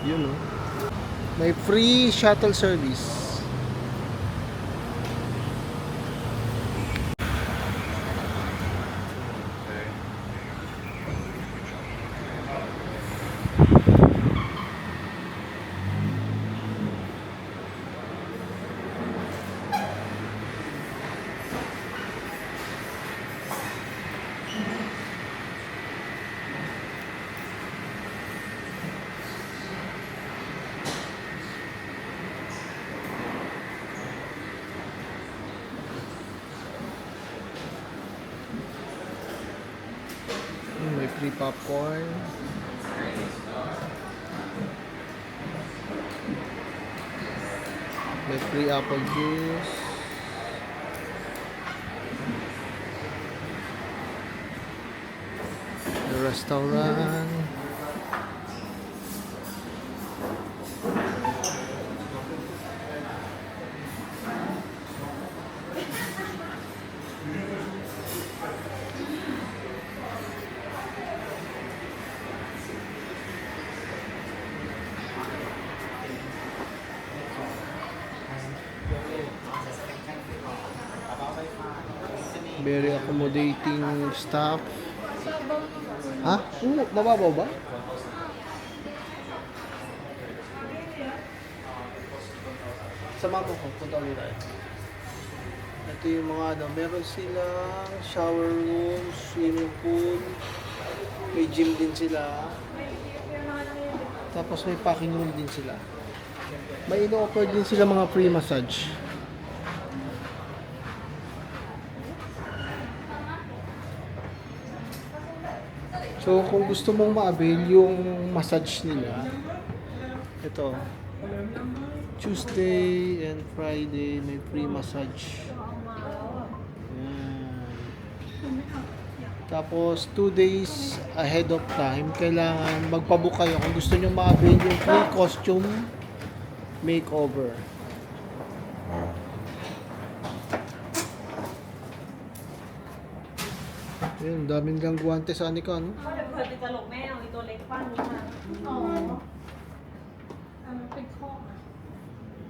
Yun, no? May free shuttle service. May free popcorn. May free apple juice. The restaurant. Very accommodating staff. Ha? Oo, mababaw ba? Sama mo ko, punta ulit tayo. Ito yung mga ano, meron silang shower room, swimming pool, may gym din sila. Tapos may packing room din sila. May ino-offer din sila mga free massage. So, kung gusto mong ma-avail yung massage nila, ito, Tuesday and Friday, may free massage. Ayan. Tapos, 2 days ahead of time, kailangan magpabook kayo kung gusto nyo ma-avail yung free costume makeover. Ayun, daming lang guwante sa Anika, no? ตลกแม่เอาไอ้ตัวเล็กปั้นนี้มาอ๋อมันเป็นข้อนะ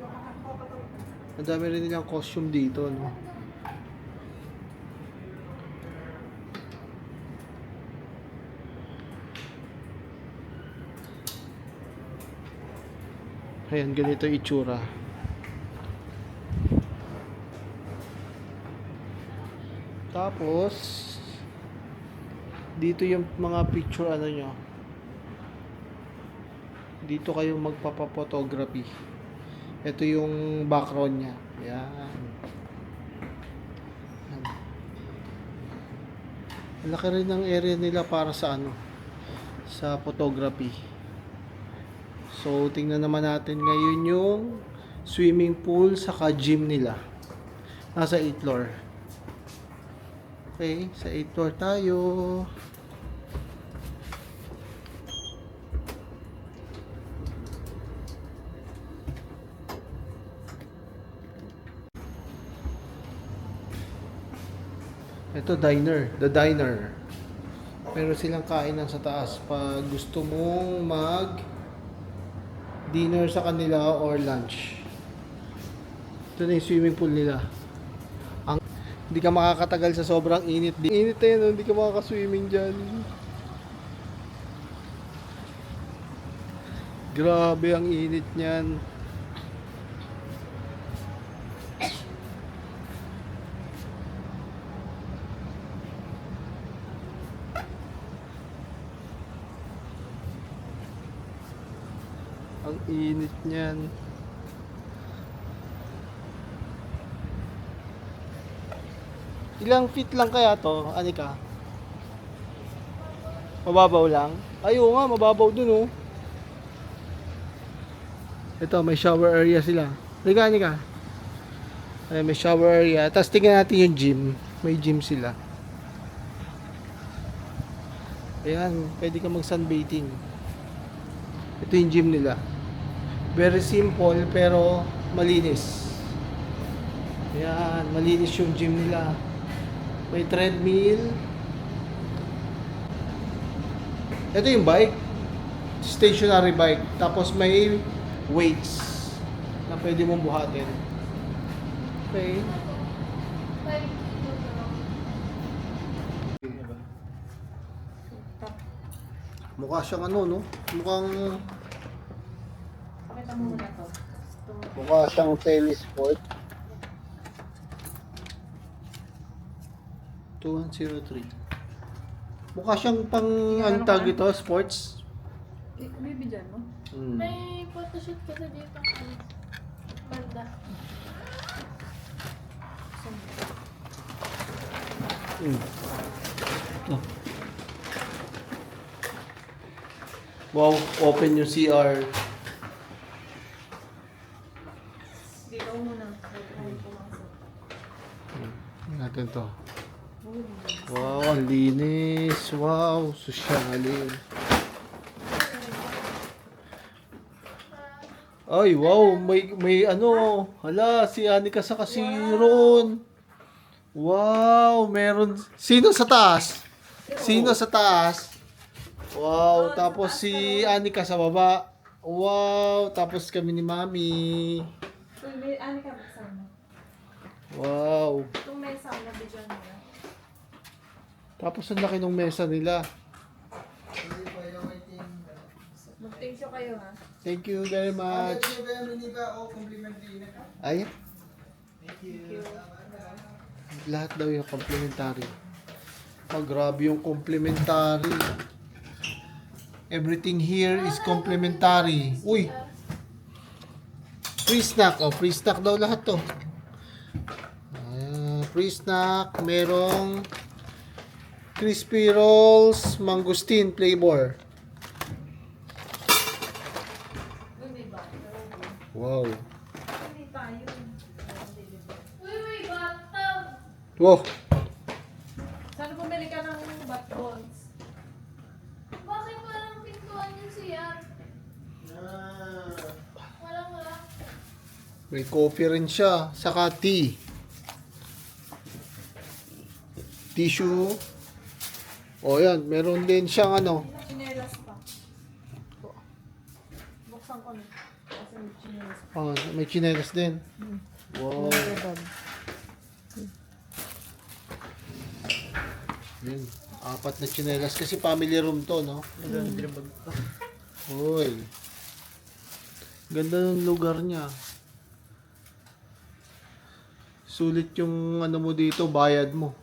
ยกมาข้อก็ต้อง Ang dami rin nilang costume dito, no? Ayan, ganito yung itsura. Tapos, dito yung mga picture ano nyo. Dito kayo magpapa-photography. Ito yung background niya. Ayan. Ayan. Laki rin ng area nila para sa ano, sa photography. So, tingnan naman natin ngayon yung swimming pool saka gym nila. Nasa 8th floor. Okay, sa 8th floor tayo. Ito diner, the diner. Meron silang kainan sa taas pag gusto mong mag dinner sa kanila or lunch. Ito na yung swimming pool nila. Hindi ka makakatagal sa sobrang init. Init na yun, hindi ka makakaswimming dyan. Grabe ang init niyan. Ang init niyan. Ilang feet lang kaya to, Anika? Mababaw lang? Ay, oo nga, mababaw dun, oh. Ito, may shower area sila. Anika, Anika. Ay, may shower area. Tapos tingnan natin yung gym. May gym sila. Ayan, pwede ka mag sunbathing. Ito yung gym nila. Very simple pero malinis. Ayan, malinis yung gym nila. May treadmill. Ito yung bike. stationary bike. Tapos may weights na pwede mong buhatin. Okay. Mukha siyang ano, no? Mukhang Pakita mo muna to. mukha siyang telesport. 2103. Mukha siyang pang ang tag ito, sports. Bibigyan mo? Hmm. May photoshoot kasi dito. Banda. Oh. Wow, open yung CR. Dito muna. Ay, pumasok. Natin to. Wow, ang linis. Wow, sosyalin. Ay, wow, may ano. Hala, si Anika sa si Ron. Wow, meron. Sino sa taas? Sino sa taas? Wow, tapos si Anika sa baba. Wow, tapos kami ni Mami. So, may ano ka buksan mo? Wow. Itong mesa, nabigyan mo na. Tapos ang laki ng mesa nila. Mag-thank you kayo ha. Thank you very much. Ay, Thank you. lahat daw yung complimentary. Oh, grabe yung complimentary. Everything here is complimentary. Uy! Free snack. Oh, free snack daw lahat to. Free snack. Merong crispy rolls, mangosteen flavor. Hindi ba? Wow. Hindi tayo. Uy, may bathtub! Wow. Sana bumili ka ng bat balls. Bakit walang pintuan yung CR? Wala. May coffee rin siya. Saka tea. Tissue. O yan, meron din siyang ano. Chinelas pa. Buksan ko na. Kasi may chinelas pa. Oh, may chinelas din. Wow. Yun. 4 na chinelas kasi family room to, no? Uy. Ganda ng lugar niya. Sulit yung ano mo dito, bayad mo.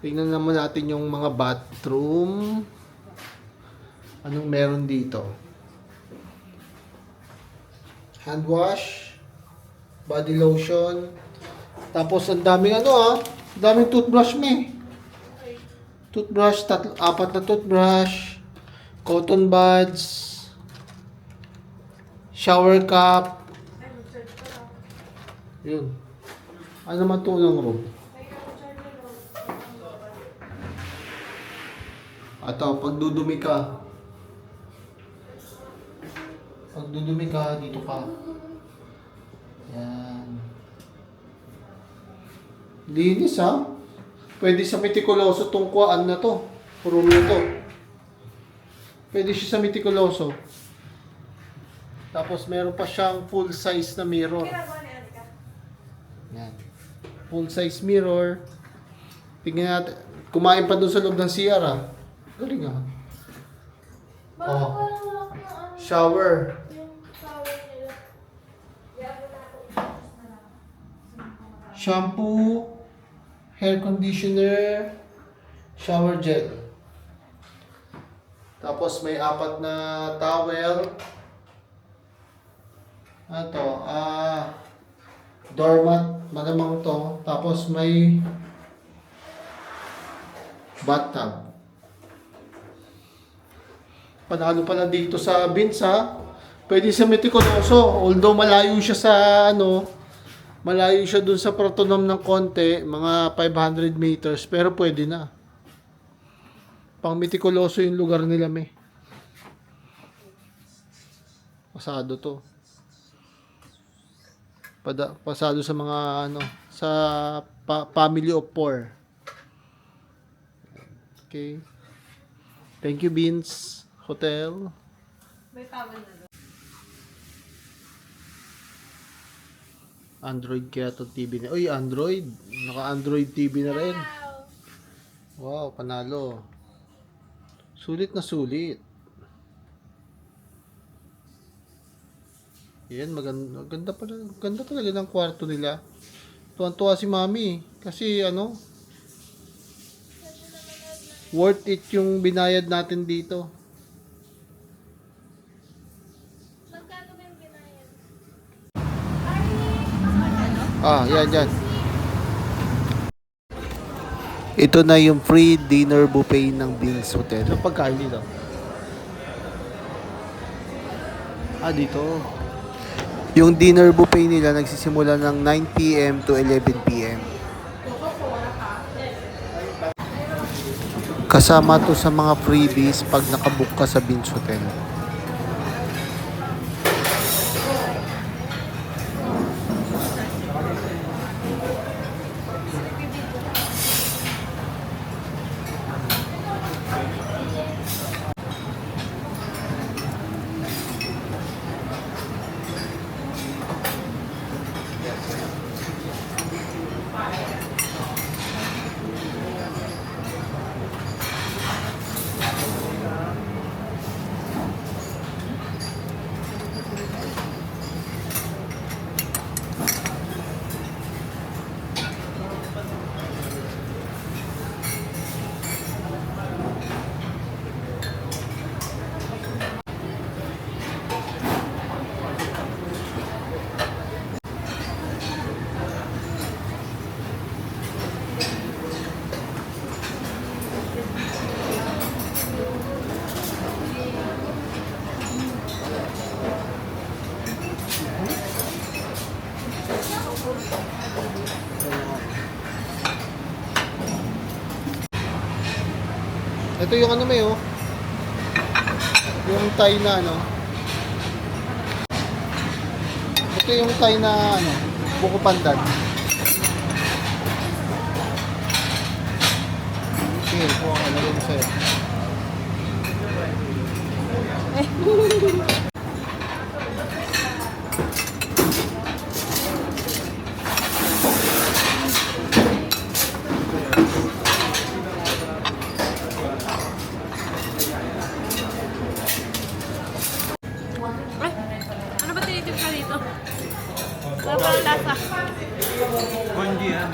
Tingnan naman natin yung mga bathroom. Anong meron dito? Hand wash, body lotion. Tapos ang daming ano ang daming toothbrush me. Toothbrush, 4 na toothbrush, cotton buds, shower cap. Yun. Ano naman to ng room? Ato, pag dudumi ka. Pag dudumi ka, dito ka. Yan. Linis ha. Pwede sa metikuloso tong kuhaan na to. Room na to. Pwede siya sa metikuloso. Tapos meron pa siyang full size na mirror. Yan. Full size mirror. Tingnan natin. Kumain pa doon sa loob ng CR ah. Galing ah. Bakit Oh. walang lock yung ano? Shower. Yung shower nila. Shampoo. Hair conditioner. Shower gel. Tapos may 4 na towel. Ito, doormat, malamang to. Tapos may bathtub. Panalo pala dito sa Vince ha. Pwede sa Metikuloso. Although malayo siya sa ano, malayo siya dun sa Protonom ng konti, mga 500 meters, pero pwede na. Pang Metikuloso yung lugar nila may. Pasado to. Pasado sa mga ano, sa family of 4. Okay. Thank you, Vince. Hotel. May tawag na doon. Android kaya itong TV na. Uy, Android. Naka-Android TV na rin. Wow, panalo. Sulit na sulit. Yan, maganda pala. Ganda talaga ng kwarto nila. Tuwan-tuwa si Mami. Kasi ano, worth it yung binayad natin dito. Magkano ba yung binayad? Yan. Ito na yung free dinner buffet ng Beans Hotel. Ano pagkain dito? Dito. Yung dinner buffet nila nagsisimula ng 9 p.m. to 11 p.m. Kasama to sa mga freebies pag nakabook ka sa Beans Hotel. Ito yung ano may yung Thai na ano. Ito yung Thai na ano, buko pandan. Sige, kuha ka lagay mo sa'yo. Ano ba tinitip ka dito? Wala pa ang lasa. Konji yan.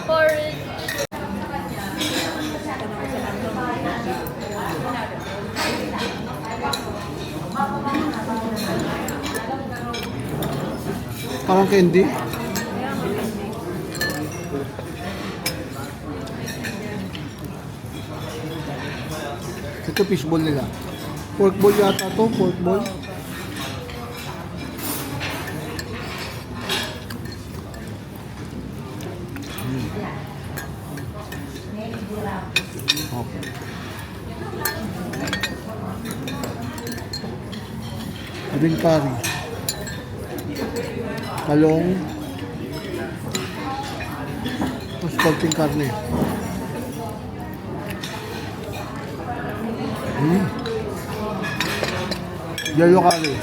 Porridge. Parang candy. Ito fishball nila. Pork ball yata to, pork ball. Okay. Green curry. Talong. Tapos konting karne. Yellow curry.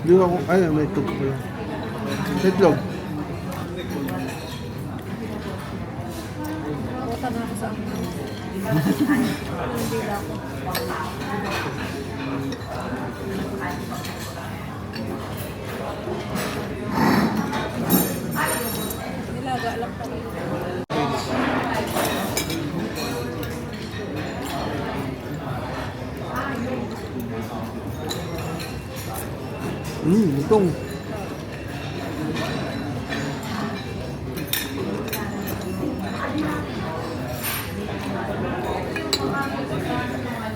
Hindi ako, may itlog ko lang. Itlog. Buta na ako sa hindi lang ako. Nilaga lang talaga. Itong.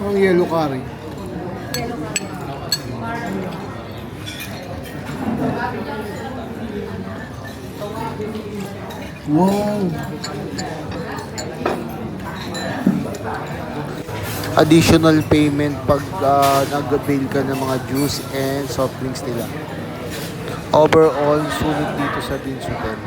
Ang yellow curry. Wow! Additional payment pag nag-avail ka ng mga juice and soft drinks nila. Overall, sulit dito sa Beans Hotel.